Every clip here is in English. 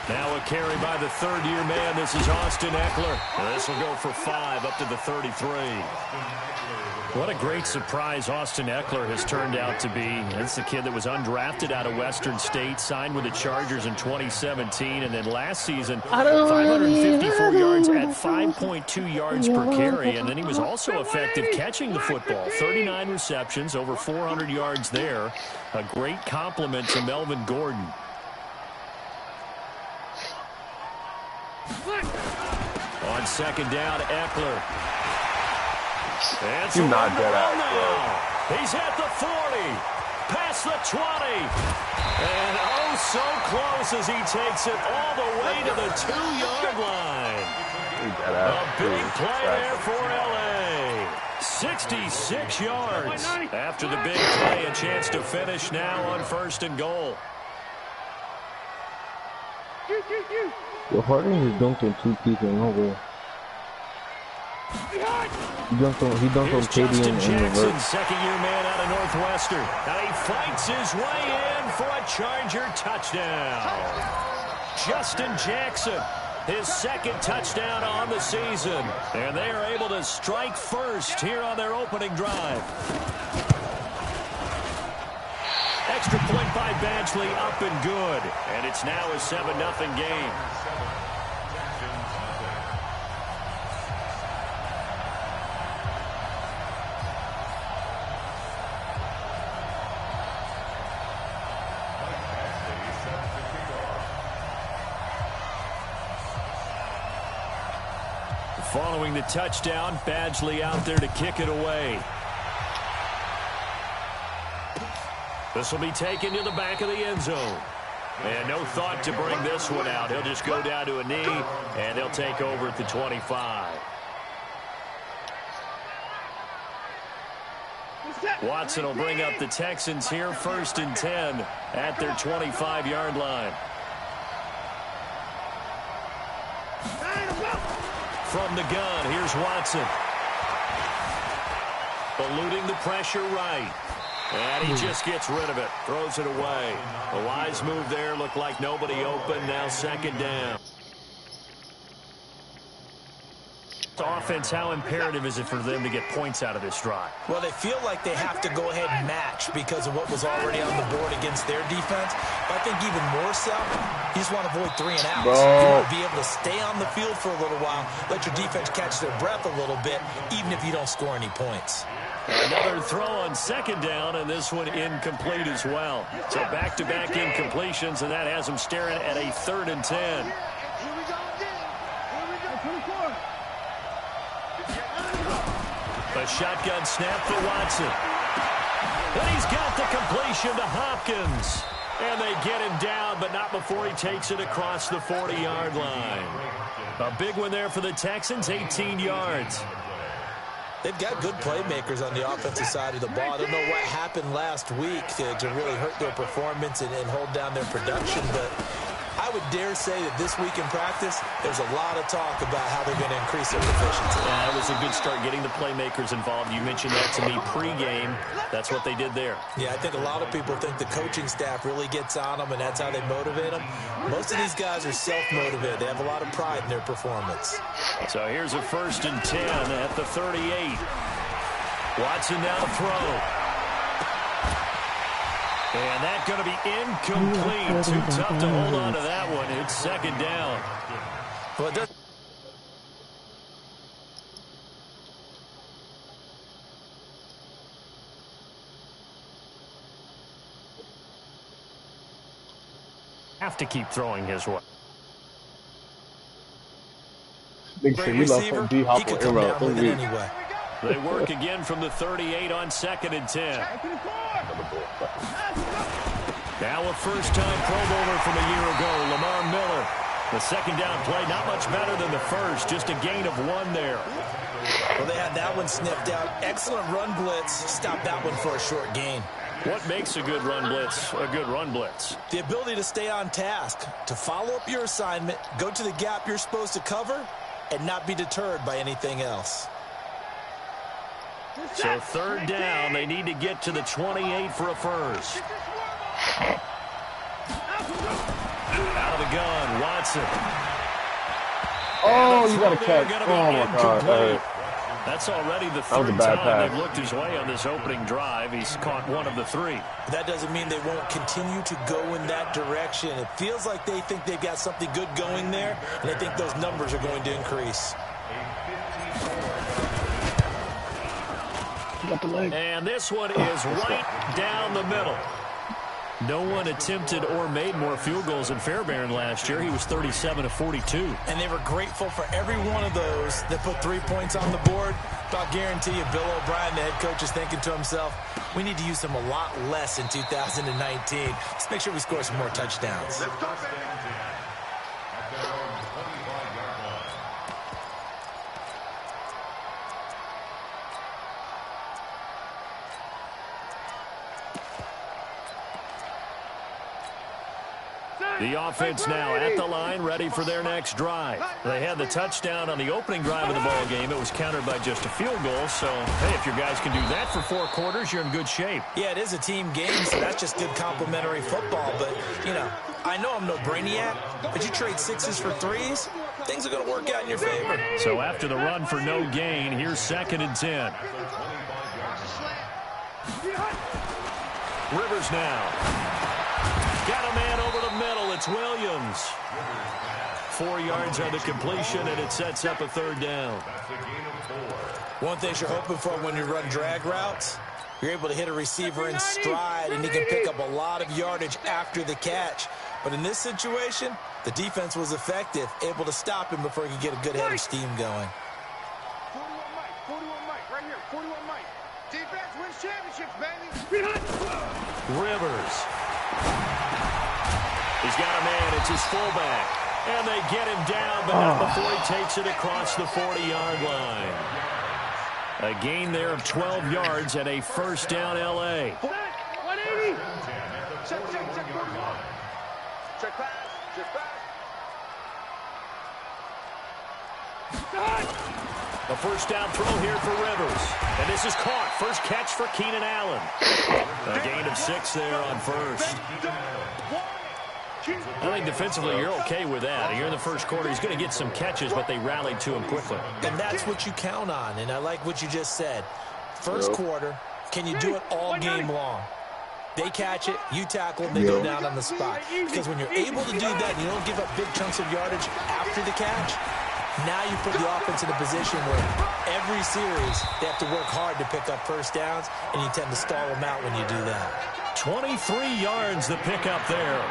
Now a carry by the third-year man. This is Austin Eckler. This will go for 5 up to the 33. What a great surprise Austin Eckler has turned out to be. That's the kid that was undrafted out of Western State, signed with the Chargers in 2017, and then last season, 554 yards at 5.2 yards per carry, and then he was also effective catching the football. 39 receptions, over 400 yards there. A great compliment to Melvin Gordon. On second down, Eckler. You knocked that out, bro. He's at the 40, past the 20, and oh so close as he takes it all the way to the 2-yard line. A big play there for L.A. 66 yards. After the big play, a chance to finish now on 1st and goal. Harden has dunked on 2 people in nowhere. He dunked on KD and reverse. Second-year man out of Northwestern. And he fights his way in for a Charger touchdown. Justin Jackson, his 2nd touchdown on the season. And they are able to strike first here on their opening drive. Extra point by Badgley, up and good. And it's now a 7-0 game. Following the touchdown, Badgley out there to kick it away. This will be taken to the back of the end zone. And no thought to bring this one out. He'll just go down to a knee, and he'll take over at the 25. Watson will bring up the Texans here, 1st and 10 at their 25-yard line. From the gun, here's Watson. Eluding the pressure right. And he just gets rid of it. Throws it away. A wise move there. Looked like nobody open. Now 2nd down. Offense, how imperative is it for them to get points out of this drive? Well, they feel like they have to go ahead and match because of what was already on the board against their defense. But I think even more so, you just want to avoid 3 and outs. You want to be able to stay on the field for a little while, let your defense catch their breath a little bit, even if you don't score any points. Another throw on 2nd down, and this one incomplete as well. So back-to-back incompletions, and that has them staring at a 3rd and 10. A shotgun snap for Watson. And he's got the completion to Hopkins. And they get him down, but not before he takes it across the 40-yard line. A big one there for the Texans, 18 yards. They've got good playmakers on the offensive side of the ball. I don't know what happened last week to really hurt their performance and hold down their production, but I would dare say that this week in practice, there's a lot of talk about how they're going to increase their proficiency. Yeah, it was a good start getting the playmakers involved. You mentioned that to me pregame. That's what they did there. Yeah, I think a lot of people think the coaching staff really gets on them, and that's how they motivate them. Most of these guys are self-motivated. They have a lot of pride in their performance. So here's a 1st and 10 at the 38. Watson now to throw. And that's going to be incomplete. Too tough to hold on to that one. It's 2nd down. Well, it does. Have to keep throwing his way. Big Great receiver. He could come down with it anyway. They work again from the 38 on 2nd and 10. Now a first-time Pro Bowler from a year ago, Lamar Miller. The 2nd down play, not much better than the first, just a gain of 1 there. Well, they had that one sniffed out. Excellent run blitz. Stopped that one for a short gain. What makes a good run blitz a good run blitz? The ability to stay on task, to follow up your assignment, go to the gap you're supposed to cover, and not be deterred by anything else. So 3rd down, they need to get to the 28 for a first. Out of the gun, Jackson. Oh, you got to catch. Oh, my God. That's already the third time they've looked his way on this opening drive. He's caught one of the three. That doesn't mean they won't continue to go in that direction. It feels like they think they've got something good going there, and I think those numbers are going to increase. And this one is right down the middle. No one attempted or made more field goals than Fairbairn last year. He was 37 of 42. And they were grateful for every one of those that put 3 points on the board. But I'll guarantee you, Bill O'Brien, the head coach, is thinking to himself, we need to use him a lot less in 2019. Let's make sure we score some more touchdowns. The offense now at the line, ready for their next drive. They had the touchdown on the opening drive of the ball game. It was countered by just a field goal. So, hey, if your guys can do that for 4 quarters, you're in good shape. Yeah, it is a team game, so that's just good complimentary football. But, you know, I know I'm no brainiac, but you trade 6s for 3s, things are going to work out in your favor. So after the run for no gain, here's 2nd and 10. Rivers now. Got a man over the middle. It's Williams. 4 yards on the completion, and it sets up a 3rd down. One thing you're hoping for when you run drag routes, you're able to hit a receiver in stride, and he can pick up a lot of yardage after the catch. But in this situation, the defense was effective, able to stop him before he could get a good head of steam going. 41 Mike, right here, 41 Mike. Defense wins championships, baby. Rivers. He's got a man. It's his fullback. And they get him down, but not before he takes it across the 40-yard line. A gain there of 12 yards and a 1st down, L.A. 180. Check 41. Check pass. Check pass. A 1st down throw here for Rivers. And this is caught. First catch for Keenan Allen. A gain of 6 there on 1st. I think defensively you're okay with that. Here in the 1st quarter, he's going to get some catches, but they rallied to him quickly. And that's what you count on, and I like what you just said. 1st quarter, can you do it all game long? They catch it, you tackle, and they go down on the spot. Because when you're able to do that, and you don't give up big chunks of yardage after the catch, now you put the offense in a position where every series they have to work hard to pick up 1st downs, and you tend to stall them out when you do that. 23 yards the pickup there.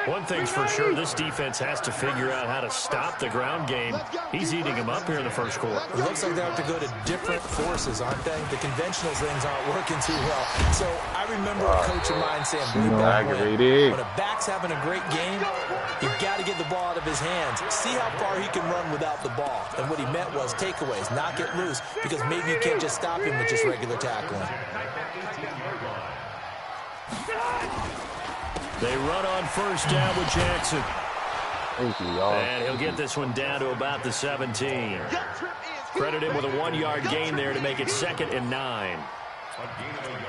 One thing's for sure, this defense has to figure out how to stop the ground game. He's eating them up here in the 1st quarter. It looks like they have to go to different forces, aren't they? The conventional things aren't working too well. So I remember a coach of mine saying, when a back's having a great game, you've got to get the ball out of his hands. See how far he can run without the ball. And what he meant was takeaways, not get loose, because maybe you can't just stop him with just regular tackling. They run on 1st down with Jackson. And he'll get this one down to about the 17. Credit him with a 1-yard gain there to make it 2nd and 9.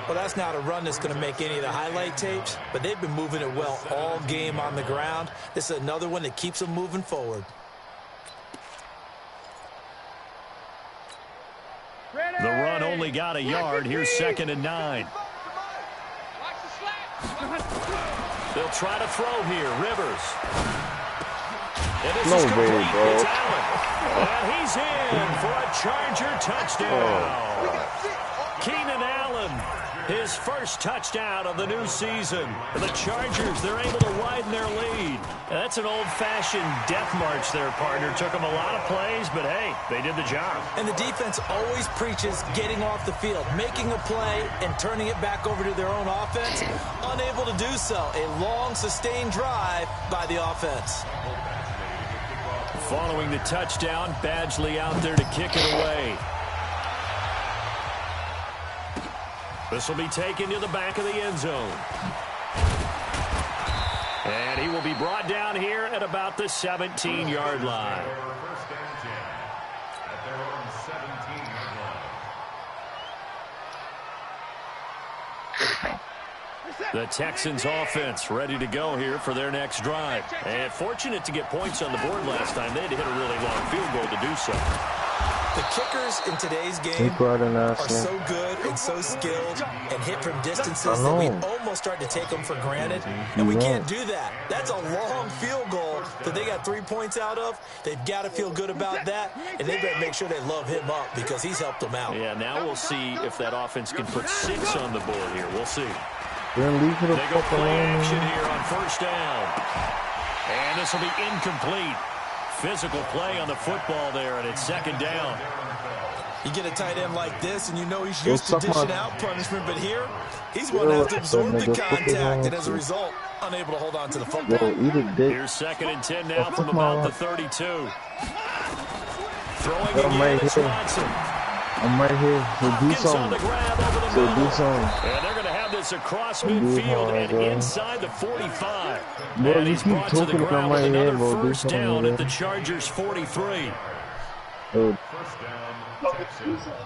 Well, that's not a run that's going to make any of the highlight tapes, but they've been moving it well all game on the ground. This is another one that keeps them moving forward. The run only got a yard. Here's 2nd and 9. They'll try to throw here. Rivers. And this is complete. It's Allen. And he's in for a Charger touchdown. Keenan Allen, his 1st touchdown of the new season. And the Chargers, they're able to widen their lead. And that's an old-fashioned death march there, partner. Took them a lot of plays, but hey, they did the job. And the defense always preaches getting off the field, making a play, and turning it back over to their own offense. Unable to do so. A long, sustained drive by the offense. Following the touchdown, Badgley out there to kick it away. This will be taken to the back of the end zone. And he will be brought down here at about the 17-yard line. The Texans offense ready to go here for their next drive. And fortunate to get points on the board last time. They had to hit a really long field goal to do so. The kickers in today's game are so good and so skilled and hit from distances that we almost start to take them for granted. And we can't do that. That's a long field goal that they got 3 points out of. They've got to feel good about that, and they better make sure they love him up because he's helped them out. Yeah, now we'll see if that offense can put 6 on the board here. We'll see. They go play action here on first down. And this will be incomplete. Physical play on the football there, and it's second down. You get a tight end like this, and you know he's used to dishing out punishment, but here, he's going to have to absorb the contact, and as a result, unable to hold on to the football. Here's 2nd and 10 now from about the 32. Throwing again, it's Watson. I'm right here. So do something. And they're going to have this across midfield and inside the 45. Bro, and you he's keep brought to the talking ground about with my another head, bro. first down at the Chargers' 43. I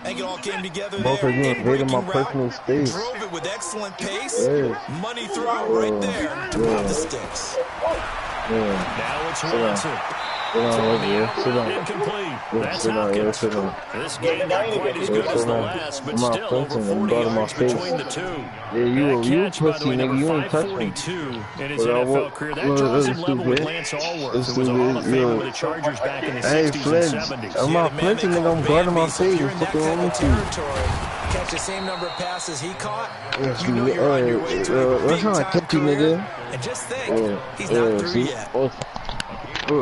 think it all came together Both there. of you invaded my personal space. Drove it with excellent pace. Money throw right there to pop the sticks. Now it's Watson. Incomplete. That's Hopkins. This game not quite as good as the last, but still over 40 yards between the two. Yeah, you pussy, nigga. You ain't touch me. In his NFL career, that draws him level with Lance Allworth, who was a Hall of Famer with the Chargers back in the 60s and 70s. I'm not flinching, nigga. I'm guarding my face. What's fucking wrong with you? Catch the same number of passes he caught. Yes, you know you're on your way to a big time career. And just think, he's not through yet. I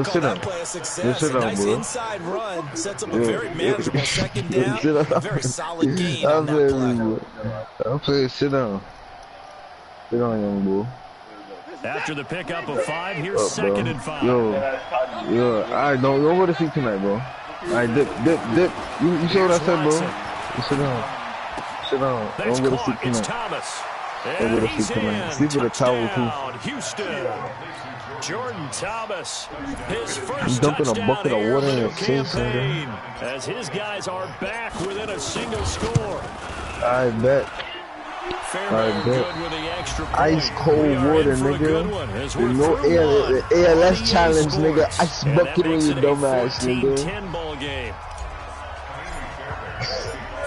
call that play a success. A nice inside run sets up a very manageable second down. A very solid gain on that play. I'm saying sit down. Sit down, young boy. After the pickup of 5, here's 2nd and 5. Yo, alright, don't go to sleep tonight, bro. Alright, dip. You see what I said, bro? You sit down. Don't go to sleep tonight. Thomas. Don't go to sleep tonight. Sleep with a towel, too. Houston. Jordan Thomas, his first dumping touchdown a bucket of water in his face, campaign, as his guys are back within a single score. I bet. Good with the extra point. Ice cold water, nigga. No ALS challenge, nigga. Ice bucket on your dumb ass, nigga. 10 ball game.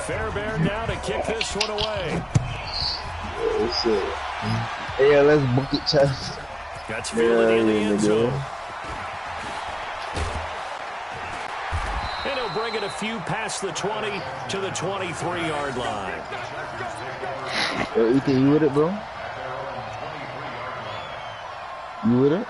Fairbairn now to kick this one away. That's it. ALS bucket challenge. Got to feel it in the end zone. And he'll bring it a few past the 20 to the 23-yard line. Ethan, you with it, bro? You with it?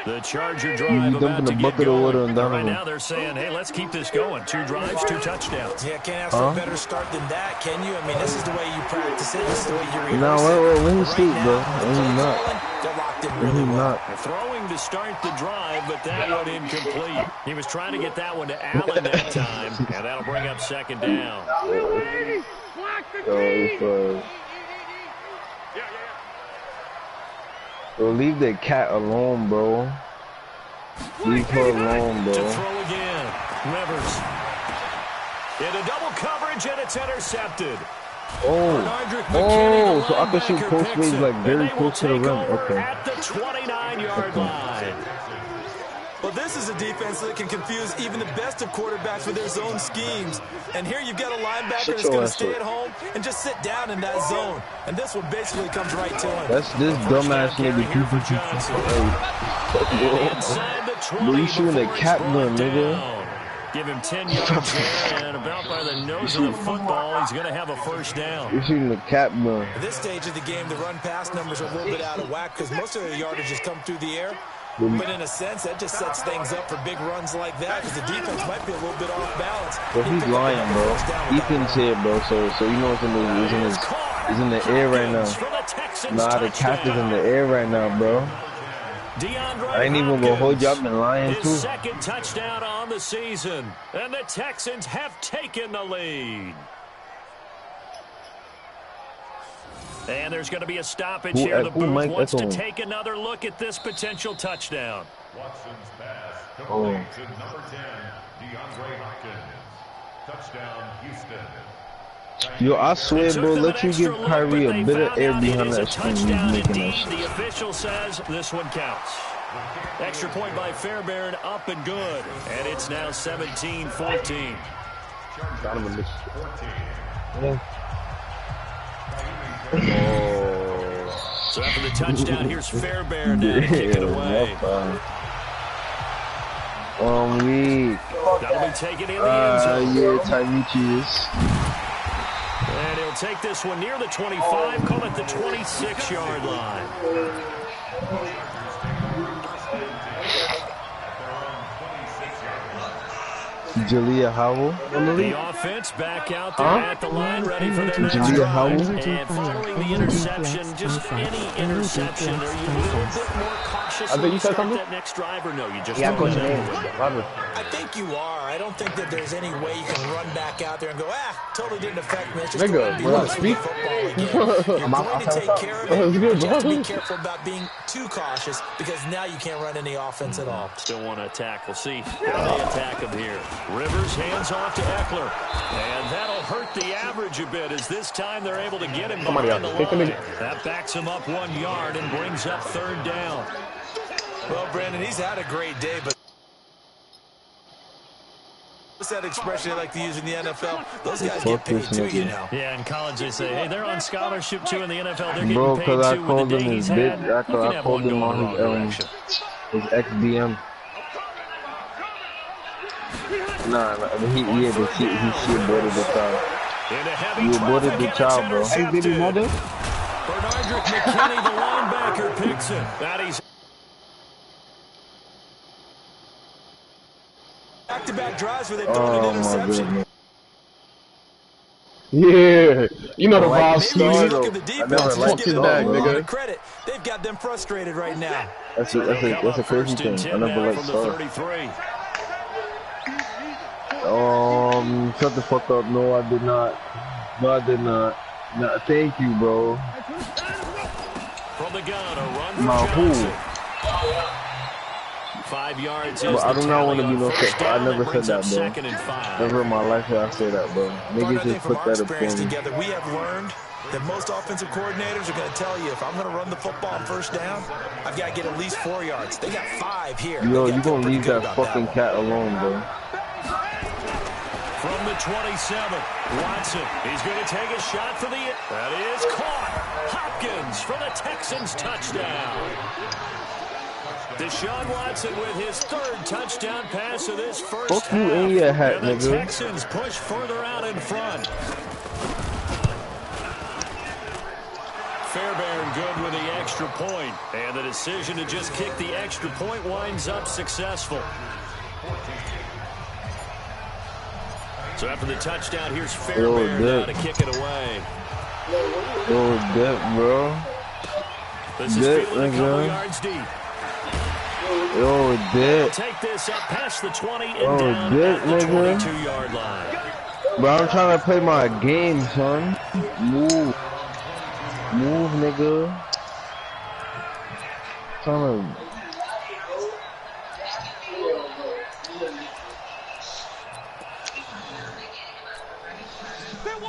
The Charger drive about to get going. Right now they're saying, hey, let's keep this going. 2 drives, 2 touchdowns. Yeah, can't ask for a better start than that, can you? I mean, this is the way you practice it. This is the way you rehearse it. No, let me sleep, bro. Let me not. They're locked in really well. Throwing to start the drive, but that one incomplete. He was trying to get that one to Allen that time, and that'll bring up 2nd down. Bro, leave that cat alone, bro. Leave her alone, bro. To throw again. Rivers. Into double coverage, and it's intercepted. So I can shoot post waves like very close to the rim. Okay. At the 29-yard line. Well, this is a defense that can confuse even the best of quarterbacks with their zone schemes. And here you've got a linebacker that's going to stay at home and just sit down in that zone. And this one basically comes right to him. That's this dumbass nigga. Bro, you shooting a cap gun, nigga. Give him 10 yards there, and about by the nose of the football, he's going to have a first down. You're shooting the cap gun. At this stage of the game, the run-pass numbers are a little bit out of whack because most of the yardage has come through the air. But in a sense, that just sets things up for big runs like that because the defense might be a little bit off balance. But he's lying, bro. Ethan's here, bro. So you know what's in the air right now. Nah, the cap is in the air right now, bro. I ain't even gonna hold you up and lying too. His 2nd touchdown on the season, and the Texans have taken the lead. And there's going to be a stoppage here. The booth wants to take another look at this potential touchdown. Watson's pass complete to number 10, DeAndre Hopkins. Touchdown, Houston. Yo, I swear, bro, let you give Kyrie a bit of air behind that screen. He's making that shit. The official says this one counts. Extra point by Fairbairn, up and good. And it's now 17-14. Donovan, So after the touchdown, here's Fairbairn now to kick it away. Weak. That'll be taken in the end zone. Yeah, Tyreek. And he'll take this one near the 25, call it the 26-yard line. Jalea Howell. The offense back out there at the line, ready for their next drive. And following the interception, just any interception, are you a little bit more cautious when you start that next drive, or no? You just don't I think you are. I don't think that there's any way you can run back out there and go, totally didn't affect me. It's just going to be football again. You're going to take care of it. You have to be careful about being too cautious because now you can't run any offense at all. Still want to attack. We'll see how they attack him here. Rivers hands off to Eckler. And that'll hurt the average a bit as this time they're able to get him behind the line. That backs him up 1 yard and brings up 3rd down. Well, Brandon, he's had a great day, but what's that expression they like to use in the NFL? Those guys get paid too, you know. Yeah, in college they say, hey, they're on scholarship too. In the NFL, they're getting Bro, paid because I too. called With the him day his he's had, bitch. I called him on his XBM. Nah, he aborted the child. He aborted the child, bro. Hey, baby mother. Bernardrick McKinney, the linebacker, picks it. That he's back-to-back drives where they throw an interception. Yeah, you know the vibe Maybe start. look at the defense. Just give them a lot of credit. They've got them frustrated right now. That's a crazy thing. I never like Star. Shut the fuck up. No, I did not. No, I did not. No, thank you, bro. From the gun, a run My for Johnson. 5 yards. Bro, I do not want to be no fuck. I never said that, bro. 2nd and 5. Never in my life did I say that, bro. Niggas just put that up for me. Together, we have learned that most offensive coordinators are going to tell you if I'm going to run the football on 1st down, I've got to get at least 4 yards. They got 5 here. Yo, you gonna leave that fucking cat alone, bro. From the 27, Watson. He's going to take a shot for the... That is caught. Hopkins for the Texans touchdown. Deshaun Watson with his 3rd touchdown pass of this first half. Fuck you in your hat, and the nigga. Texans push further out in front. Fairbairn good with the extra point. And the decision to just kick the extra point winds up successful. So after the touchdown, here's Fairbairn now to kick it away. Yo, dip, bro. This is feeling a couple yards deep. Yo, dip. Take this up past the 20 and Oh, down dip, at the nigga. 22-yard line. Bro, I'm trying to play my game, son. Move. Move, nigga. Trying to...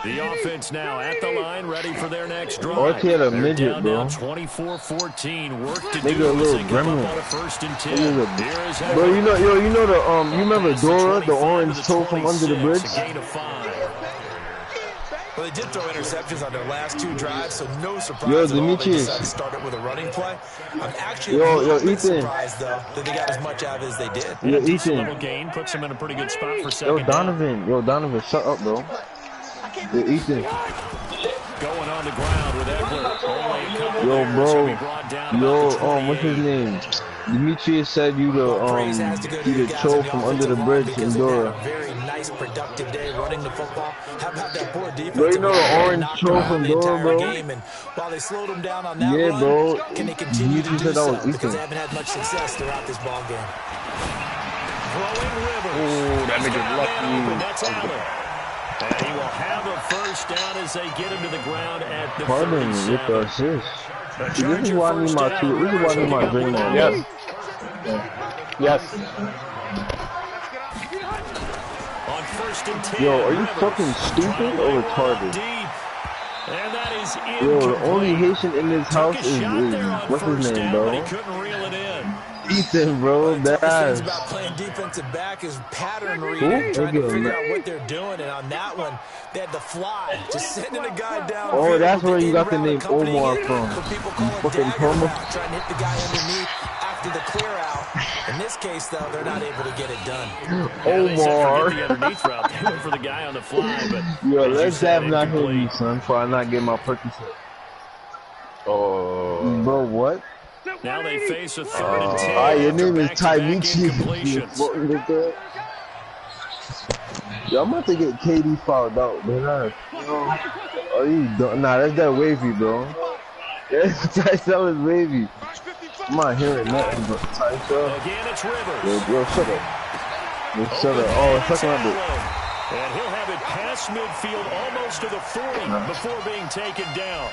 The offense now at the line, ready for their next drive. Oh, he had a midget, down bro. Now 24-14. Work to Nigga, do a little as they come gremlin. up on a 1st and 10. Bro, you know the you remember Dora, the orange toe from under the bridge? Well, they did throw interceptions on their last 2 drives, so no surprise Yo, at all. They Demetrius. decided to start it with a running play. I'm actually Yo, a little bit Ethan. surprised, though, that they got as much out of it as they did. Yo, Decent little Ethan. gain puts him in a pretty good spot for Yo, 2nd Donovan. Yo, Donovan, shut up, bro. Yo, Ethan. Going on the ground with Eckler. Only a couple Yo, there, bro. so he brought down Yo, about the what's his 28. name? Demetrius said you the troll from under the bridge in Dora. Very nice, productive day running the football. How about that poor defense? Bro, you know the orange troll from Dora, bro? And while they slowed him down on that Yeah, run, bro. can they continue to do said that so? was Ethan. Because they haven't had much success throughout this ball game. Throwing Rivers. Oh, that nigga's lucky. That's Allen. And he will have a 1st down as they get him to the ground at the Pardon me with the 37. assist. See, this is why I need my two. This is why I need my dream on. Yes. Yes. On first and 10. Yo, are you Rivers fucking stupid or retarded? deep. And that is Yo, the incomplete. only Haitian in this house is what's his name, But he bro? couldn't reel it in. Ethan, bro. The toughest things That's about playing defensive back is pattern reading, trying to figure out what they're doing. And on that one, they had to fly, just sending a guy down. oh, that's where you got the name Omar from. People call it Fucking dagger promo. route, trying to hit the guy underneath after the clear out. In this case, though, they're not able to get it done. They said Omar. forget the underneath route. They went for the guy on the fly, but Yo, as you let's said, have not hit me, incomplete. son, before I not get my Percocet. Oh. Bro, what? Now they face a third and 10. Alright, your after name is Ty back-to-back Michi. incompletions. Yo, I'm about to get KD fouled out, man. Are you done? Nah, that's that wavy, bro. That was wavy. I'm not hearing nothing but Tyson. Again, it's Rivers. Yo, shut up. Yo, shut up. Oh, suck on it. And he'll have it past midfield almost to the 40 before being taken down.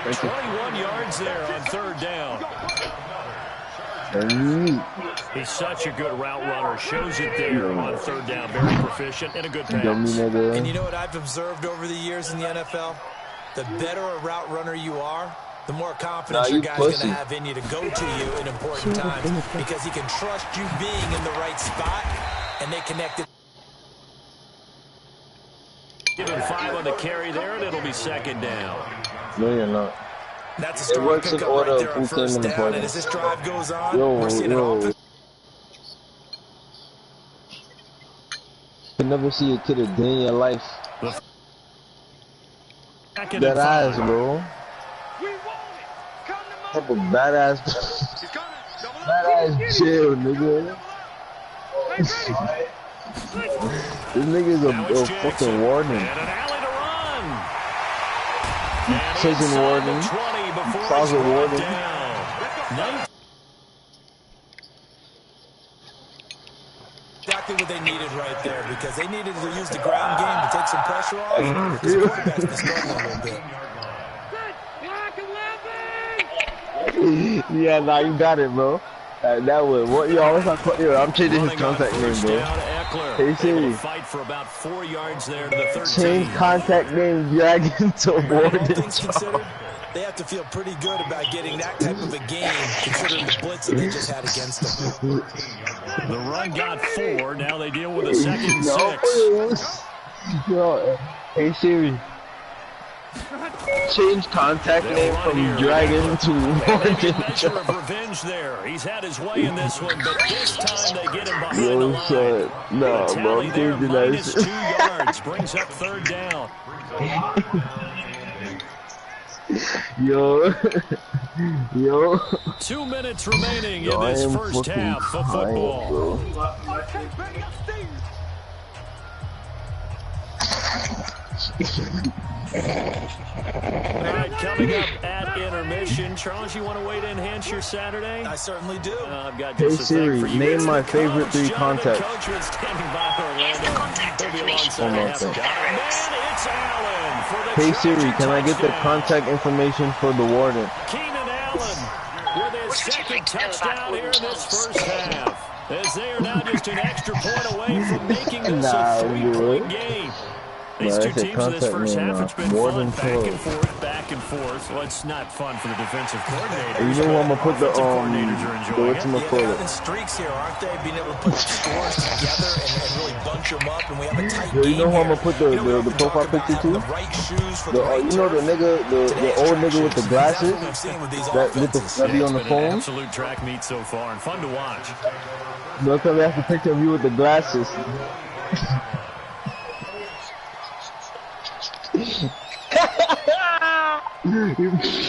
21 yards there on third down. He's such a good route runner. Shows it there on third down. Very proficient and a good pass. And you know what I've observed over the years in the NFL? The better a route runner you are, the more confidence your guy's going to have in you to go to you in important times because he can trust you being in the right spot, and they connected. Give him 5 on the carry there, and it'll be second down. No, you're not. That's a strong works in pickup order right of there on who came first in the down, play. and as this drive goes on, we're seeing an offense. You never see a kid a day in your life. Second That and ass, 5. bro. Type of badass, badass chill, nigga. This nigga's a fucking warden. And an alley to run. And Prison inside warden. the 20 before it's Closet brought warden. down. Exactly what they needed right there because they needed to use the ground game to take some pressure off. This quarterback's been struggling a little bit. Yeah, nah, you got it, bro. That was what? Yo, I'm changing his contact name, bro. Hey, Siri. Fight for about 4 yards there to the 13. Change contact name, Dragon to All Warden. things considered, they have to feel pretty good about getting that type of a game, considering the blitz that they just had against them. The run got 4. Now they deal with a second 6. Yo, hey Siri. Change contact name from Dragon to Warden. Measure of revenge there. He's had his way in this one, but this time they get him behind the Yo, line. son. Nah, The bro, tally I'm there, changing that minus shit. 2 yards, brings up third down. Yo. Yo. 2 minutes remaining Yo, in I this am first fucking half of crying, football. bro. All right, coming up at intermission. Charles, you want a way to enhance your Saturday? I certainly do. I've got Hey just a Siri, thing for you. name It's my the favorite coach, 3 Jonathan contacts. Coachman standing by Orlando. Contact He'll be information. alongside One more half thing. a guy. Man, it's Allen for the Hey Charger Siri, can I get the touchdown. contact information for the Warden? Keenan Allen with his second touchdown here in this first half. As they are now just an extra point away from making this Nah, a 3-point dude. game. These Nah, two that's a teams in this contact first name, half, it's been more fun, than back 12. and forth, back and forth. Well, it's not fun for the defensive coordinator. You know who I'm gonna put the Offensive coordinators are the enjoying it. Yeah, whatchamacallit? they're having streaks here, aren't they? Being able to put scores together and really bunch them up, and we have a tight Yo, you game know who I'm here. gonna put the You know, we the often profile talk about picture having to? the right shoes for The the right you know the turf. nigga Today the it's old track nigga with the shoes. glasses That's what we've seen with these that with the offenses. that be Yeah, on it's the been an phone. absolute track meet so far, and fun to watch. Look, come that's the picture of you with the glasses.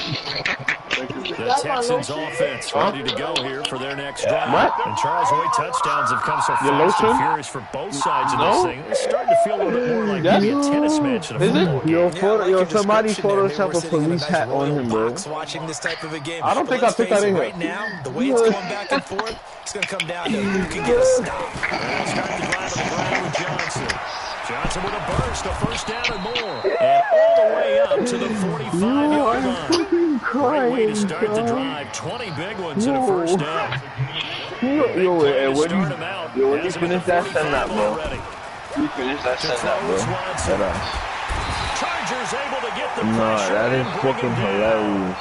The Texans offense ready to go here for their next drive. What? And Charles White touchdowns have come so Your fast and lotion? furious for both sides of this No? thing. It's starting to feel a little bit more like maybe a tennis match than a Is it? football game. Yo, Yeah, I like yo, your somebody description there. Maybe Photoshop we're a sitting in police nice hat on royal him, bro. box watching this type of a game. I don't But think I let's put that face in it, here. right now, the way it's going back and forth, it's going to come down to who can get a stop. They'll start the drive on the ground with Johnson. Johnson with a burst, a first down and more. And all the way up to the 45-yard line. Great way to start the drive. 20 big ones in a first down. Yo, Play and to when start him out. you Has him at finish the that, send 45 that, bro. already. We finished that send-up, bro. Chargers able to get the Nah, pressure. that is fucking hilarious.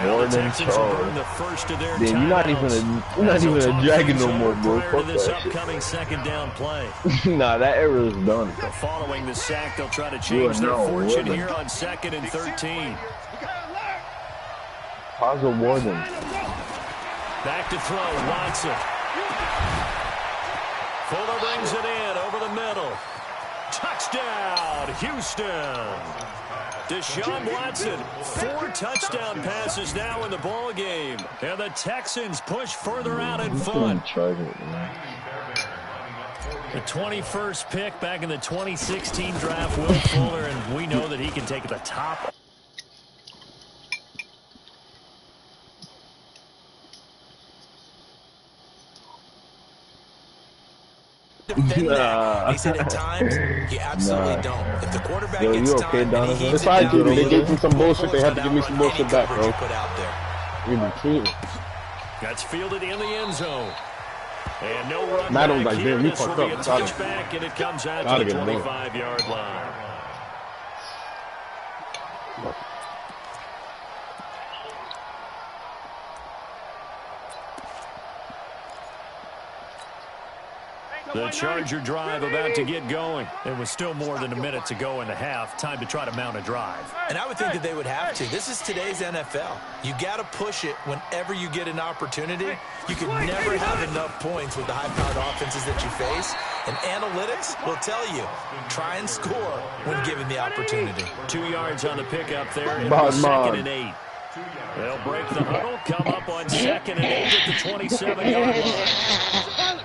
More than Charles. Then you're not even a dragon no more, bro. Fuck this that upcoming second down play. Nah, that era is done. Following the sack, they'll try to change their fortune here on 2nd and 13. Puzzle Warden. Back to throw, Watson. Fuller brings it in over the middle. Touchdown, Houston. Deshaun Watson, 4 touchdown passes now in the ball game, and the Texans push further out in front. The 21st pick back in the 2016 draft, Will Fuller, and we know that he can take the top. He said at times, you absolutely don't. If the quarterback gets time and he heaves it out, they gave me some bullshit. They have to give me some bullshit back, bro. That's fielded in the end zone. And no run Matt back like, here. damn, you This will fucked be a up. touchback, and it comes out to the 25-yard line. The Charger drive about to get going. It was still more than a minute to go in the half. Time to try to mount a drive. And I would think that they would have to. This is today's NFL. You got to push it whenever you get an opportunity. You can never have enough points with the high-powered offenses that you face. And analytics will tell you, try and score when given the opportunity. 2 yards on the pickup there. It was 2nd and 8. They'll break the huddle, come up on 2nd and 8 at the 27-yard line.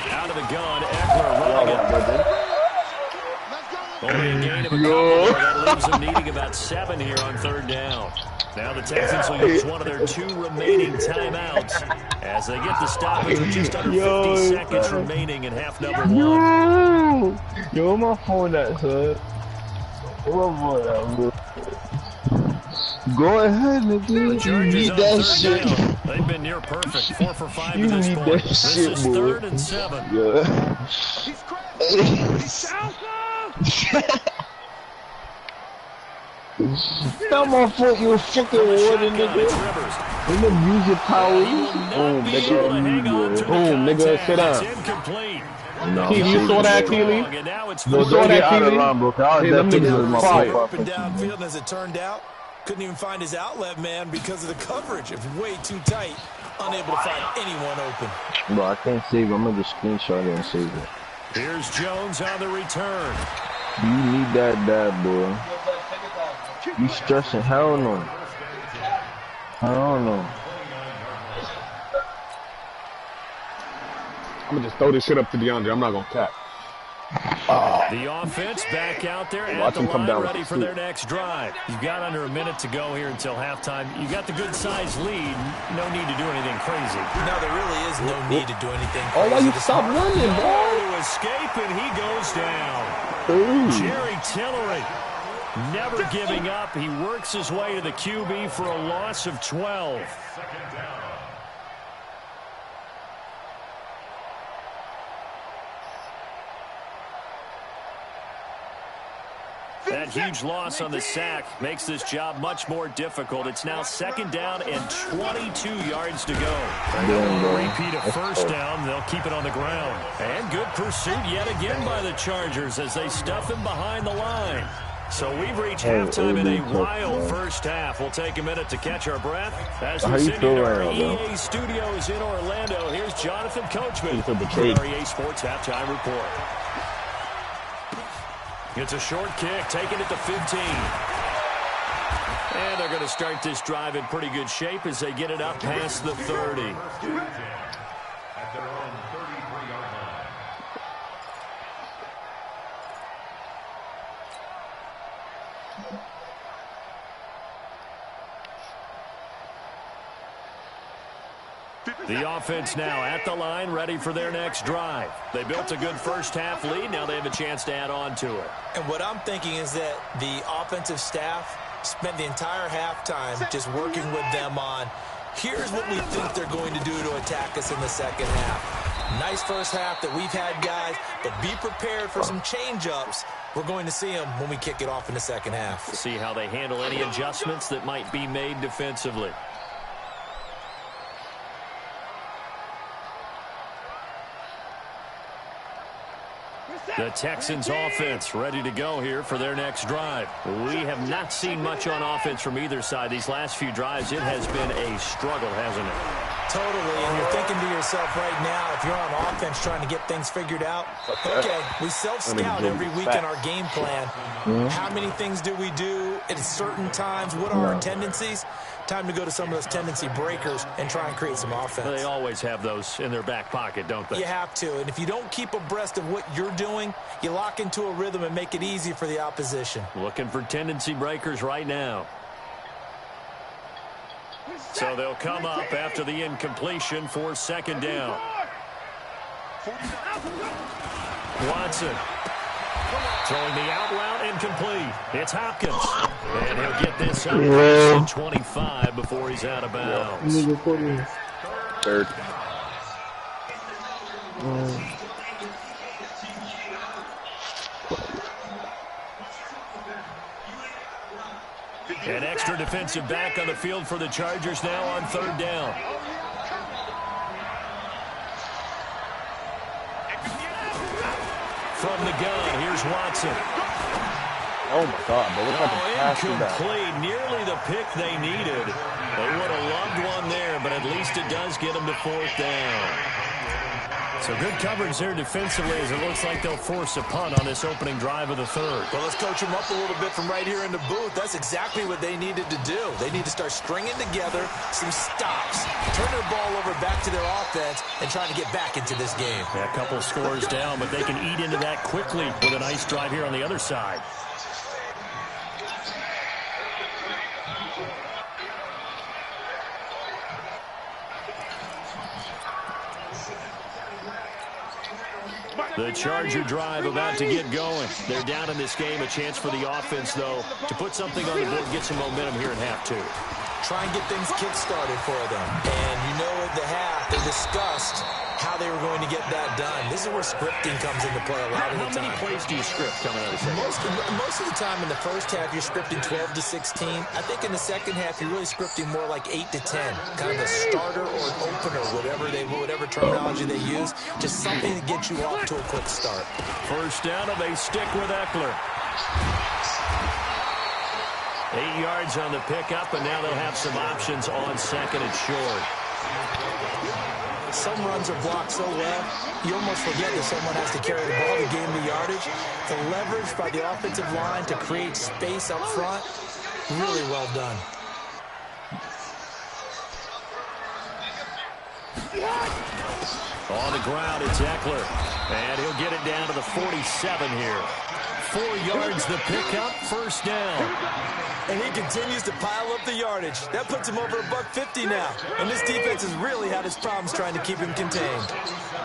Out of the gun, Eckler running it. Only a gain of a couple. That leaves them needing about 7 here on 3rd down. Now the Texans will use one of their 2 remaining timeouts as they get the stoppage with just under 50 seconds remaining in half number 1. Yo, my phone that, son. Go ahead, nigga. You need that shit. They've been near perfect. 4 for 5 You at this need point. that This shit, is boy. 3rd and 7. Yeah. Come on, foot, you fucking water, nigga. In the music powers. Boom, nigga. Boom, nigga. Sit down. No, Keely, you saw that, Keely? And now it's You saw that, Keely? Hey, them niggas was my fire. Up and downfield, and as it turned out, couldn't even find his outlet man because of the coverage. It was way too tight, unable to find anyone open. Bro, I can't save it. I'm gonna just screenshot it and save it. Here's Jones on the return. You need that dab, boy. You stressing? Hell no. Hell no. I'm gonna just throw this shit up to DeAndre. I'm not gonna cap. The offense back out there at Watch the him come line, down with ready the for their next drive. You've got under a minute to go here until halftime. You've got the good-sized lead. No need to do anything crazy. No, there really is no need to do anything Oh, crazy. why you stop running, boy? To escape, and he goes down. Ooh. Jerry Tillery, never giving up. He works his way to the QB for a loss of 12. That huge loss on the sack makes this job much more difficult. It's now 2nd down and 22 yards to go. They'll repeat a first down. They'll keep it on the ground. And good pursuit yet again by the Chargers as they stuff him behind the line. So we've reached halftime in a wild first half. We'll take a minute to catch our breath. As we send you to our EA studios in Orlando, here's Jonathan Coachman for our EA Sports Halftime Report. It's a short kick, taken at the 15. And they're going to start this drive in pretty good shape as they get it up past the 30. At their own 33-yard line. The offense now at the line, ready for their next drive. They built a good first-half lead. Now they have a chance to add on to it. And what I'm thinking is that the offensive staff spent the entire halftime just working with them on, here's what we think they're going to do to attack us in the second half. Nice first half that we've had, guys, but be prepared for some change-ups. We're going to see them when we kick it off in the second half. See how they handle any adjustments that might be made defensively. The Texans offense ready to go here for their next drive. We have not seen much on offense from either side. These last few drives, it has been a struggle, hasn't it? Totally, and you're thinking to yourself right now, if you're on offense trying to get things figured out, okay, we self-scout every week in our game plan. How many things do we do at certain times? What are our tendencies? Time to go to some of those tendency breakers and try and create some offense. They always have those in their back pocket, don't they? You have to, and if you don't keep abreast of what you're doing, you lock into a rhythm and make it easy for the opposition. Looking for tendency breakers right now. So they'll come up after the incompletion for second down. Watson throwing the out route incomplete. It's Hopkins. And he'll get this up to 25 before he's out of bounds. Third. An extra defensive back on the field for the Chargers now on third down. From the gun, here's Watson. Oh, my God. But look at the pass incomplete. Nearly the pick they needed. They would have loved one there, but at least it does get them to fourth down. So good coverage there defensively as it looks like they'll force a punt on this opening drive of the third. Well, let's coach them up a little bit from right here in the booth. That's exactly what they needed to do. They need to start stringing together some stops, turn their ball over back to their offense, and trying to get back into this game. Yeah, a couple scores down, but they can eat into that quickly with a nice drive here on the other side. The Charger drive about to get going. They're down in this game. A chance for the offense, though, to put something on the board and get some momentum here in half two. Try and get things kick-started for them. And you know at the half, they discussed how they were going to get that done. This is where scripting comes into play a lot of the time. How many plays do you script coming out of the second? Most of the time in the first half, you're scripting 12 to 16. I think in the second half, you're really scripting more like 8 to 10. Kind of a starter or an opener, whatever terminology they use. Just something to get you off to a quick start. First down, and they stick with Eckler. 8 yards on the pickup, and now they'll have some options on second and short. Some runs are blocked so well, you almost forget that someone has to carry the ball to gain the yardage. The leverage by the offensive line to create space up front, really well done. On the ground, it's Eckler. And he'll get it down to the 47 here. 4 yards the pickup, first down. And he continues to pile up the yardage. That puts him over $150 now. And this defense has really had its problems trying to keep him contained.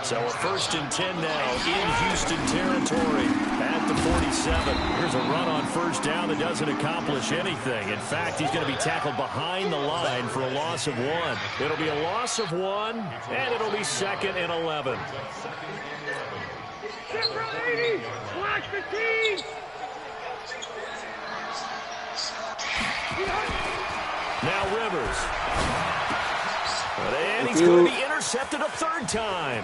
So a 1st and 10 now in Houston territory at the 47. Here's a run on first down that doesn't accomplish anything. In fact, he's going to be tackled behind the line for a loss of 1. It'll be a loss of 1, and it'll be 2nd and 11. Watch the team! Now Rivers. And he's going to be intercepted a 3rd time.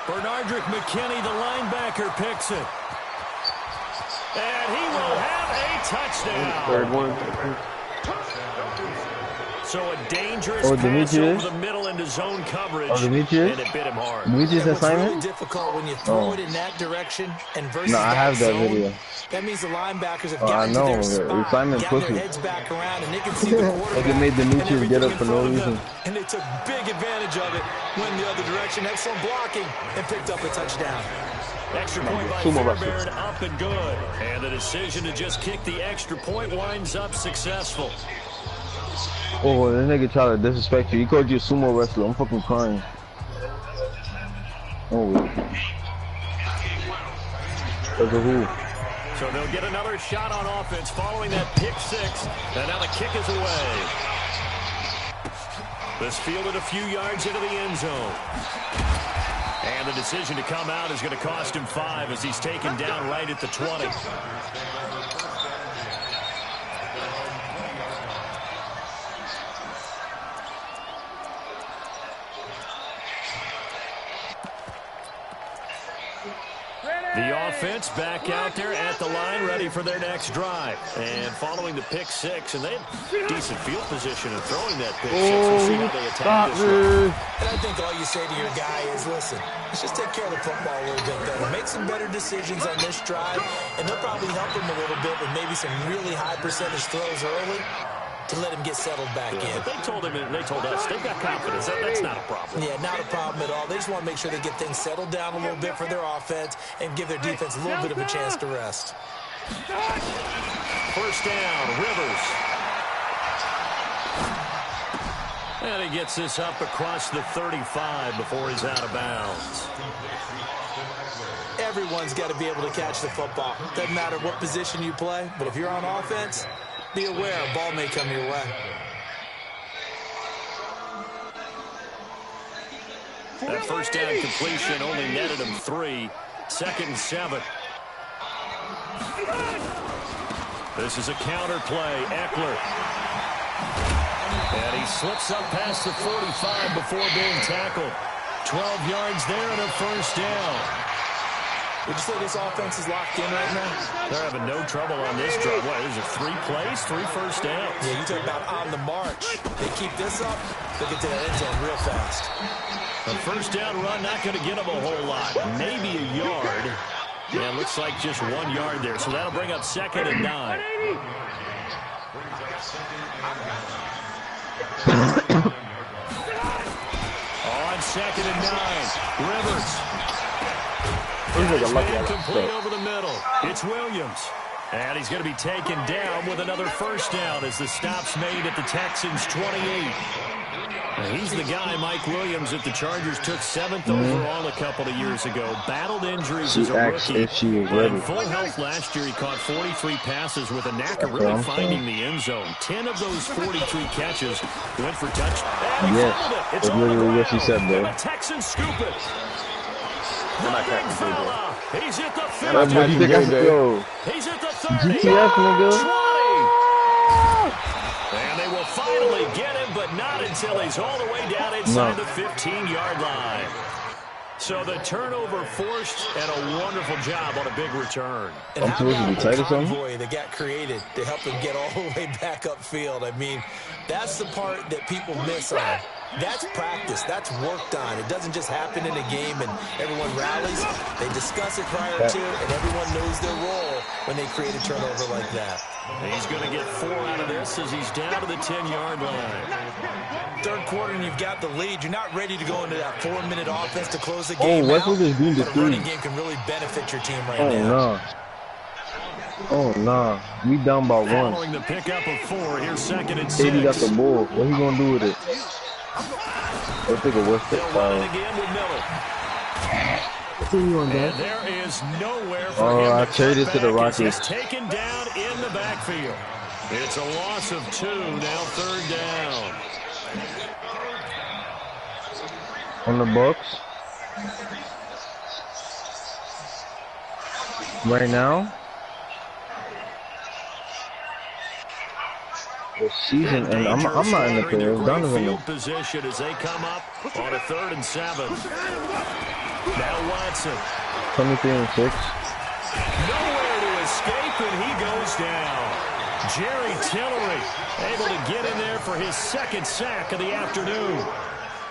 Bernardrick McKinney, the linebacker, picks it. And he will have a touchdown. 3rd one. So a dangerous pass over the middle into zone coverage, and it bit him hard. Demetrius What's assignment? really difficult when you throw it in that direction and versus I have that zone, video. That means the linebackers have gotten to their spot, got their heads back around, and they can see the quarterback. Like they made Demetrius get up for no reason. And they took big advantage of it, went the other direction, excellent blocking, and picked up a touchdown. Extra point by Fairbairn, up and good. And the decision to just kick the extra point winds up successful. Oh, this nigga tried to disrespect you. He called you a sumo wrestler. I'm fucking crying. Oh, there's a who? So they'll get another shot on offense following that pick 6. And now the kick is away. This fielded a few yards into the end zone. And the decision to come out is going to cost him 5 as he's taken down right at the 20. The offense back out there at the line, ready for their next drive. And following the pick 6, and they have decent field position in throwing that pick 6. We'll see how they attack this one. And I think all you say to your guy is, listen, let's just take care of the football a little bit better. Make some better decisions on this drive, and they'll probably help him a little bit with maybe some really high percentage throws early to let him get settled back in. They told him, and they told us, they've got confidence. That's not a problem. Yeah, not a problem at all. They just want to make sure they get things settled down a little bit for their offense and give their defense a little bit of a chance to rest. First down, Rivers. And he gets this up across the 35 before he's out of bounds. Everyone's got to be able to catch the football. Doesn't matter what position you play, but if you're on offense, be aware a ball may come your way. That first down completion only netted him 3. 2nd and 7. This is a counter play. Eckler. And he slips up past the 45 before being tackled. 12 yards there and a first down. Would you say this offense is locked in right now? They're having no trouble on this drive. What, is it 3 plays, 3 first downs? Yeah, you talk about on the march. They keep this up, they get to that end zone real fast. A first down run, not going to get them a whole lot. Maybe a yard. Yeah, looks like just 1 yard there. So that'll bring up 2nd and 9. On 2nd and 9, Rivers. Complete over the middle. It's Williams. And he's going to be taken down with another first down as the stop's made at the Texans' 28. Now, he's the guy, Mike Williams, that the Chargers took 7th overall a couple of years ago. Battled injuries as a rookie. In full health last year, he caught 43 passes with a knack of really finding the end zone. 10 of those 43 catches went for touchdowns. Yes, that's literally what she said, bro. The Texans scoop it. He's at the 50. He's at the 30. GTF, nigga. 20. And they will finally get him, but not until he's all the way down inside the 15-yard line. So the turnover forced and a wonderful job on a big return. And how about the convoy that got created to help them get all the way back upfield? I mean, that's the part that people miss on. That's practice. That's worked on. It doesn't just happen in a game and everyone rallies. They discuss it prior to, and everyone knows their role when they create a turnover like that. He's going to get 4 out of this as he's down to the 10-yard line. Third quarter and you've got the lead. You're not ready to go into that 4-minute offense to close the game out. But a running game can really benefit your team right now. Oh, nah. We down by 1. Following the pickup of 4, here's 2nd and 6. 80 got the ball. What he going to do with it? Let's take a whiff. Again with Miller. And there is nowhere for him. I traded to the Rockets. He's taken down in the backfield. It's a loss of 2, now 3rd down. On the Bucks. Right now. The season, and I'm not in the field. Donovan. Field position as they come up on a 3rd and 7. Now Watson. 23 and 6. Nowhere to escape, and he goes down. Jerry Tillery able to get in there for his 2nd sack of the afternoon.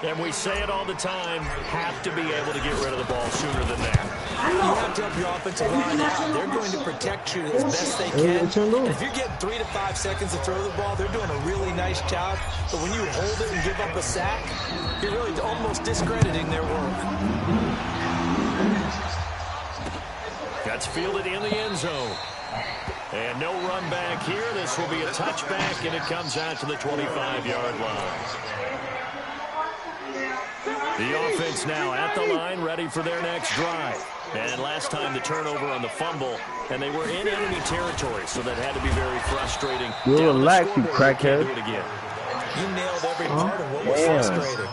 And we say it all the time, have to be able to get rid of the ball sooner than that. You have to help your offensive line out. They're going to protect you as best they can. And if you're getting 3 to 5 seconds to throw the ball, they're doing a really nice job. But when you hold it and give up a sack, you're really almost discrediting their work. That's fielded in the end zone. And no run back here. This will be a touchback, and it comes out to the 25-yard line. The offense now at the line, ready for their next drive. And last time the turnover on the fumble, and they were in enemy territory, so that had to be very frustrating. You'll relax, you crackhead. Do it again. You nailed every part of what was frustrating.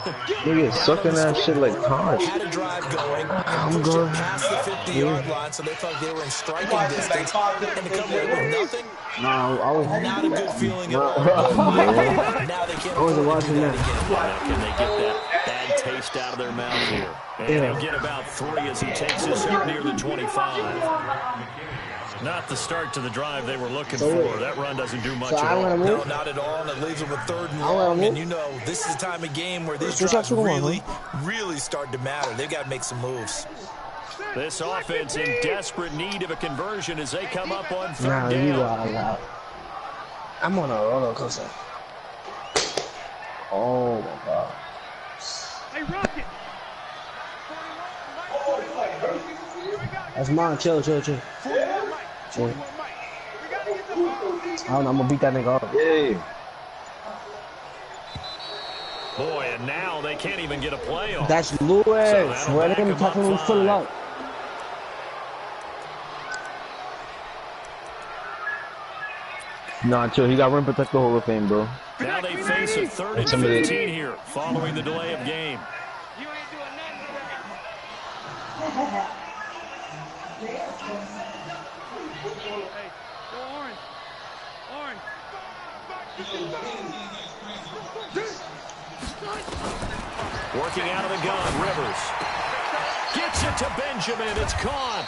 Nigga sucking that shit like cars. Had a drive going and pushed it past the 50-yard line, so they thought they were in striking distance. And to come away with nothing, not a good feeling at all. Now they can't afford to do that again. Now can they get that bad taste out of their mouth here? And he'll get about 3 as he takes this up near the 25. Not the start to the drive they were looking for. That run doesn't do much at all. No, not at all, and it leaves them with 3rd and long. And you know, this is the time of game where these drives really start to matter. They've got to make some moves. This offense in desperate need of a conversion as they come up on 3rd down. I'm on a roller coaster. Oh my God. Hey, Rocket. That's mine. Chill. I don't know, I'm gonna beat that nigga up. Yeah. Boy, and now they can't even get a play off. That's Lewis. So let him tackle him full up. Nah, chill. He got rim protect the Hall of Fame, bro. Now they face a 3rd and 15 here, following the delay of game. You ain't doing nothing today. Hey, go orange. Working out of the gun, Rivers. Gets it to Benjamin. It's caught.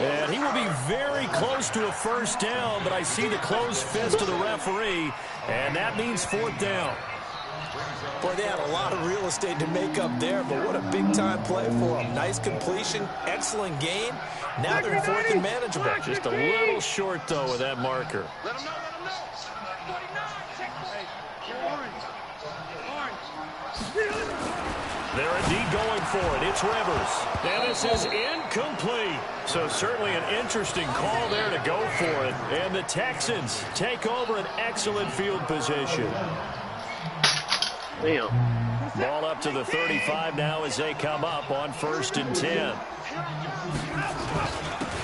And he will be very close to a 1st down, but I see the closed fist of the referee, and that means 4th down. Boy, they had a lot of real estate to make up there, but what a big-time play for them. Nice completion, excellent game. Now they're in 4th and manageable. Just a little short, though, with that marker. Let him know. 49. Orange. They're indeed going for it. It's Rivers. And this is incomplete. So certainly an interesting call there to go for it. And the Texans take over an excellent field position. Damn. Ball up to the 35 now as they come up on 1st and 10.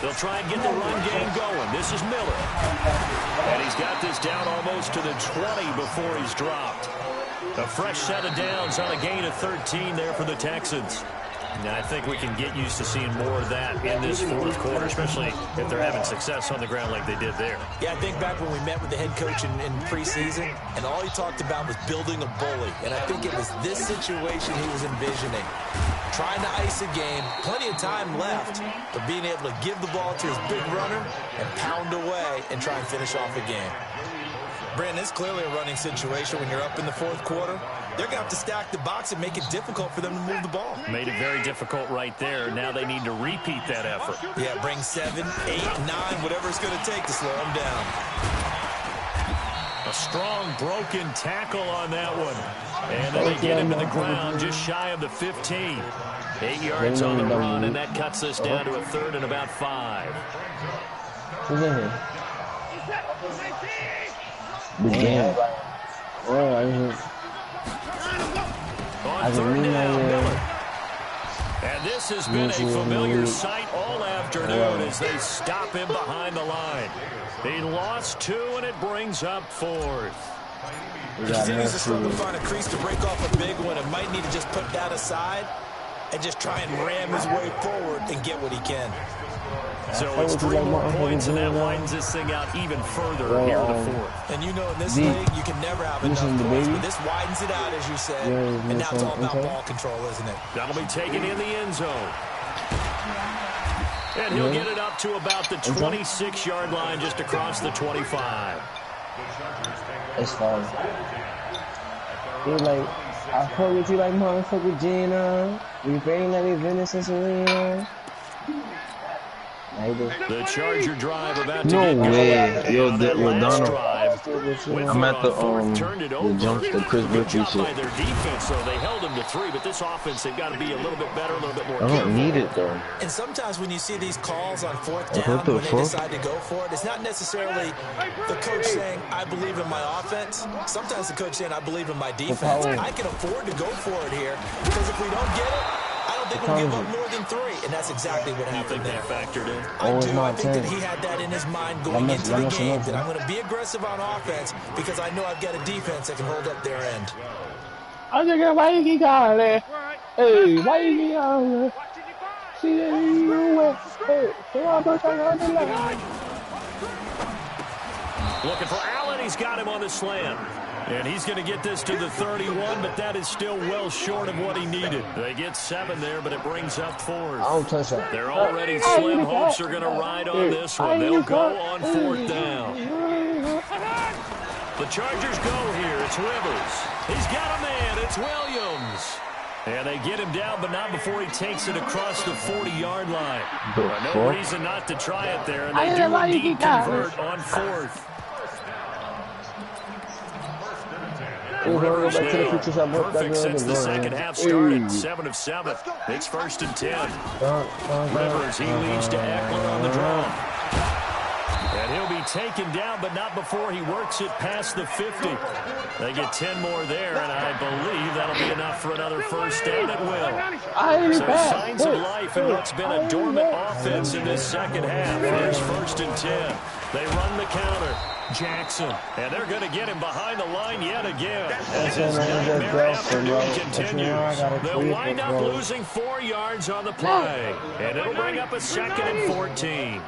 They'll try and get the run game going. This is Miller. And he's got this down almost to the 20 before he's dropped. A fresh set of downs on a gain of 13 there for the Texans. Now, I think we can get used to seeing more of that in this 4th quarter, especially if they're having success on the ground like they did there. Yeah, I think back when we met with the head coach in preseason, and all he talked about was building a bully. And I think it was this situation he was envisioning. Trying to ice a game, plenty of time left, but being able to give the ball to his big runner and pound away and try and finish off a game. Brandon, it's clearly a running situation when you're up in the 4th quarter. They're going to have to stack the box and make it difficult for them to move the ball. Made it very difficult right there. Now they need to repeat that effort. Yeah, bring 7, 8, 9, whatever it's going to take to slow them down. A strong broken tackle on that one. And then they get him to the ground just shy of the 15. 8 yards on the run, and that cuts us down to a 3rd and about 5. Who's in here? The game. On 3rd down, Miller. And this has been a familiar sight all afternoon as they stop him behind the line. He lost 2, and it brings up 4th. He continues to struggle to find a crease to break off a big one, and might need to just put that aside and just try and ram his way forward and get what he can. So it's 3 more points, and that widens this thing out even further here in the 4th. And you know in this league, you can never have enough points, but this widens it out, as you said. And now it's all about ball control, isn't it? That'll be taken in the end zone. And he'll get it up to about the 26-yard line just across the 25. It's fine. You're like, I fuck with you like motherfucker Gina. We bring that event in Serena. The Charger drive about to No get way. Yo, last Donald. drive. I'm at the jump, the Chris Good Murphy job shit. by their defense, though. They held them to 3, but this offense, they've got to be a little bit better, a little bit more I careful. don't need it though. And sometimes when you see these calls on 4th down, when they decide to go for it, it's not necessarily the coach saying, I believe in my offense. Sometimes the coach saying, I believe in my defense. I can afford to go for it here, because if we don't get it, I don't think we'll give up more than 3, and that's exactly what happened there. Factored in. I think that he had that in his mind going into the game, that I'm going to be aggressive on offense because I know I've got a defense that can hold up their end. I think I might get out there. Hey, why you out there? See that you went. Hey, looking for Allen. He's got him on the slam. And he's going to get this to the 31, but that is still well short of what he needed. They get 7 there, but it brings up 4th. I don't touch that. They're already slim hopes are going to ride on this one. They'll go on 4th down. The Chargers go here. It's Rivers. He's got a man. It's Williams. And they get him down, but not before he takes it across the 40-yard line. No reason not to try it there, and they do indeed convert on 4th. Perfect since the second half started. 7 of 7. It's 1st and 10. Rivers, he leads to Eckler on the draw. And he'll be taken down, but not before he works it past the 50. They get 10 more there, and I believe that'll be enough for another 1st down at will. So signs of life in what's been a dormant offense in this second half. Here's 1st and 10. They run the counter. Jackson, and they're going to get him behind the line yet again. As his nightmare afternoon continues. They'll wind up losing 4 yards on the play, and it'll bring up a 2nd and 14.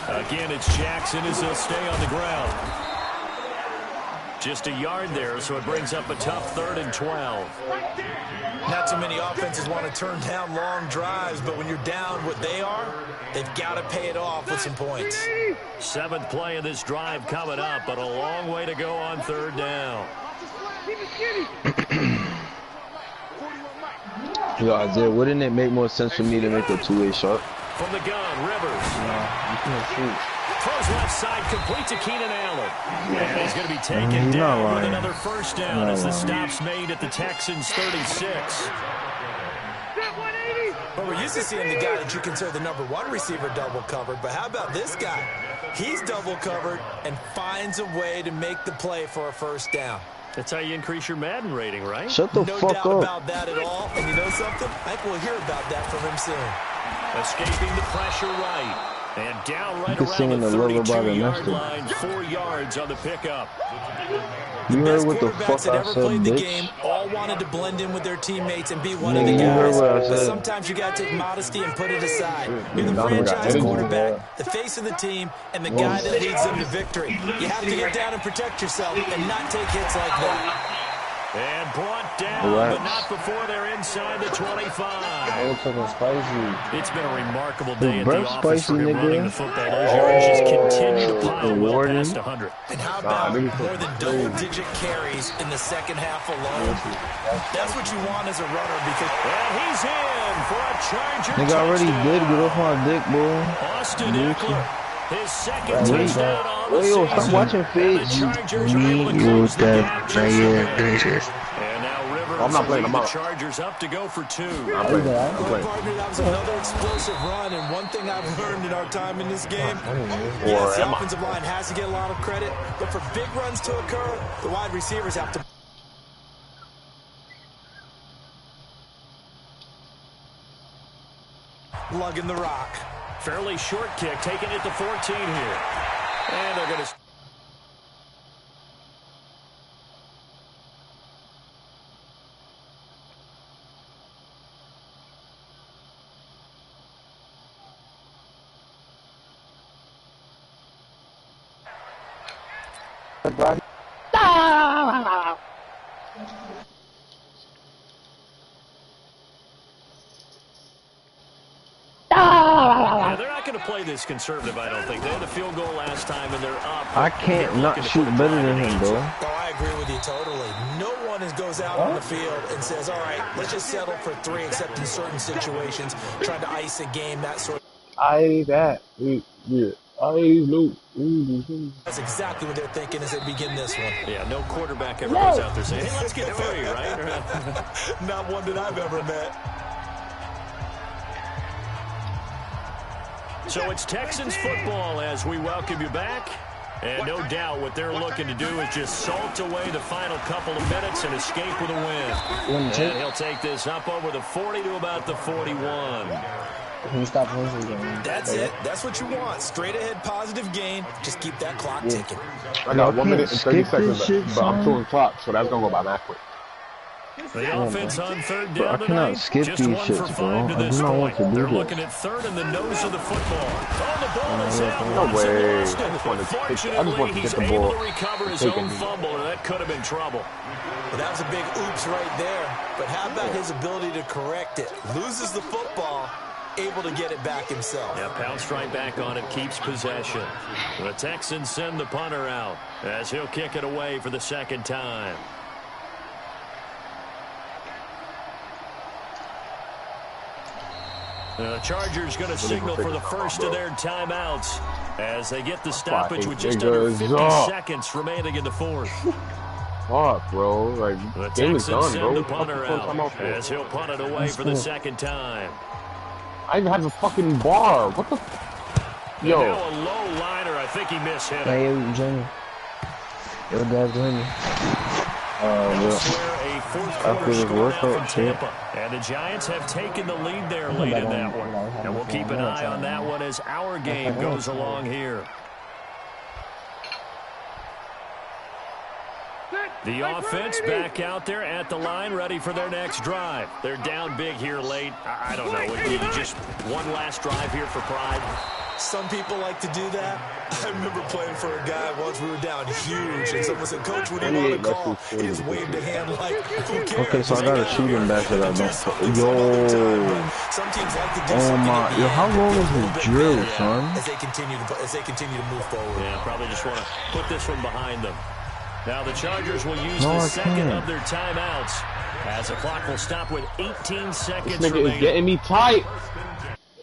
Again, it's Jackson as he'll stay on the ground. Just a yard there, so it brings up a tough 3rd and 12. Not too many offenses want to turn down long drives, but when you're down what they are, they've got to pay it off with some points. 7th play of this drive coming up, but a long way to go on 3rd down. Yo, Isaiah, wouldn't it make more sense for me to make a 2-way shot? From the gun, Rivers. No, you can't shoot. Throws left side, complete to Keenan Allen. And he's going to be taken down with another 1st down as the stop's made at the Texans' 36. But we're used to seeing the guy that you consider the #1 receiver double covered. But how about this guy? He's double covered and finds a way to make the play for a 1st down. That's how you increase your Madden rating, right? Shut the fuck up. No doubt about that at all. And you know something? I think we'll hear about that from him soon. Escaping the pressure right. And down right around the 32-yard line. 4 yards on the pickup. You heard what the fuck I said, bitch? Game, all wanted to blend in with their teammates and be one of the guys. But sometimes you got to take modesty and put it aside. You're the franchise quarterback, the face of the team, and the guy that leads them to victory. You have to get down and protect yourself and not take hits like that. And brought down, but not before they're inside the 25. It's been a remarkable day at the office for him running the football. Those yards just continue to pile well past 100. And how about more than double-digit carries in the second half alone? That's what you want as a runner because... And he's in for a Charger Nigga already did get off my dick, boy. Austin Eckler. His second touchdown on the season. Stop watching Fitz. And now Rivers I'm not playing them out. The Chargers up to go for 2. I'm playing. Partner, that was another explosive run, and one thing I've learned in our time in this game, yes, the offensive line has to get a lot of credit, but for big runs to occur, the wide receivers have to... lugging the rock. Fairly short kick, taking it to 14 here. And they're going to... Yeah, they're not going to play this conservative, I don't think. They had a field goal last time, and they're up. I can't not shoot better than him, bro. Oh, I agree with you totally. No one goes out on the field and says, all right, let's just settle for 3, except in certain situations, trying to ice a game, that sort of... That's exactly what they're thinking as they begin this one. Yeah, no quarterback ever goes out there saying, hey, let's get 3, right? Not one that I've ever met. So it's Texans football as we welcome you back. And no doubt what they're looking to do is just salt away the final couple of minutes and escape with a win. And he'll take this up over the 40 to about the 41. Can you stop losing? That's it. That's what you want. Straight ahead positive gain. Just keep that clock ticking. I got 1 minute and 30 seconds, but I'm killing clock, so that's going to go by that quick. The offense on third down I cannot skip just these 1 for shits, 5 bro. to I this do not want point. to do They're this. looking at third in the nose of the football. Oh, the ball is out. No way. I Fortunately, just want to he's get the able ball. to recover his own fumble, and that could have been trouble. Well, that was a big oops right there. But how about his ability to correct it? Loses the football, able to get it back himself. Yeah, pounced right back on it, keeps possession. The Texans send the punter out as he'll kick it away for the second time. The Chargers going to signal for the first of their timeouts as they get the stoppage with just under 50 seconds remaining in the fourth. Fuck, bro. Like, The game is Texans done, send bro. the punter out Out as he'll punt it away for the second time. I even have a fucking bar. What the? Yo. And now a low liner. I think he mishit it. Hey, Jimmy. Yo, guys, Jimmy. Elsewhere, a fourth quarter score now from workout, shit. Tampa. And the Giants have taken the lead there late in that one. And we'll keep an eye on that one as our game goes along here. The offense back out there at the line, ready for their next drive. They're down big here late. I don't know. Would be just one last drive here for pride? Some people like to do that. I remember playing for a guy once we were down huge, and someone said, "Coach, what do you want to call?" He just waved a hand like, "Who cares?" Okay, so I gotta shoot him back that I don't. Yo. Some teams like to do Oh something my. at the Yo, end how long to is get a little this bit drill, better son? as they continue to move forward. Yeah, probably just want to put this one behind them. Now the Chargers will use No, the I second can't. of their timeouts as the clock will stop with 18 seconds This nigga remaining. is getting me tight.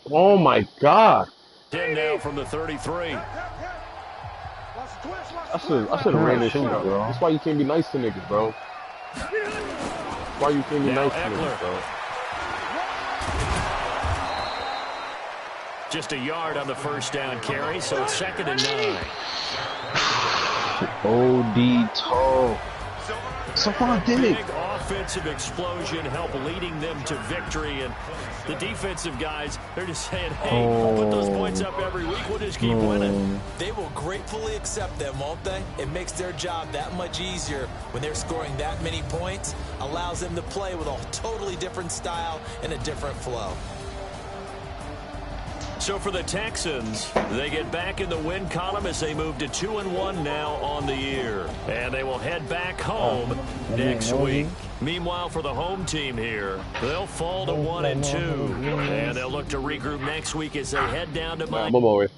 Oh my god. 10 now from the 33. I should have ran this shit, bro. That's why you can't be nice to niggas, bro. That's why you can't be Now nice to Eckler. niggas, bro. Just a yard on the first down carry, so it's 2nd and 9. OD tall. So far, did it. Big offensive explosion help leading them to victory, and the defensive guys, they're just saying, hey, we'll put those points up every week, we'll just keep winning. They will gratefully accept them, won't they? It makes their job that much easier when they're scoring that many points, allows them to play with a totally different style and a different flow. So for the Texans, they get back in the win column as they move to 2-1 now on the year. And they will head back home next week. Meanwhile, for the home team here, they'll fall to 1-2. And they'll look to regroup next week as they head down to Miami. I'm over it.